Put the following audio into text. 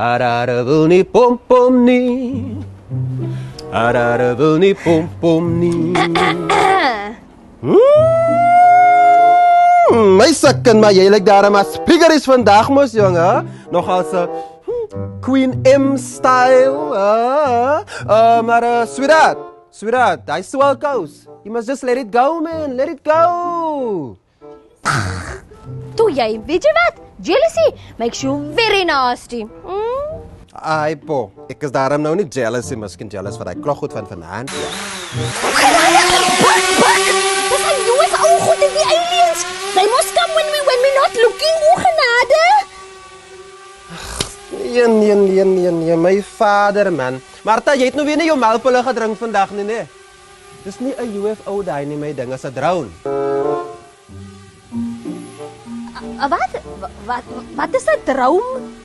Ararabul ni pom pom ni. Ararabul ni pom pom ni. My sukken, maar jy lyk daarom as speaker is vandag mos, jongen. Nogal so Queen M-style. Maar sweetheart, I swell cows. You must just let it go, man. Let it go. Toe jy, weet jy wat? Jealousy makes you very nasty. Ai, po. Ek is daarom nou nie jealous, miskien jealous van die klokgoed van vanaand. Ja. Dis aan jou is ou goed in die aliens. They must come when we not looking, o genade. Nee, my vader, man. Martha, jy het nou weer nie jou melkpille gedrink vandag nie, nee. Dis nie 'n UFO daai nie, my ding, is 'n drone. Wat is 'n droom?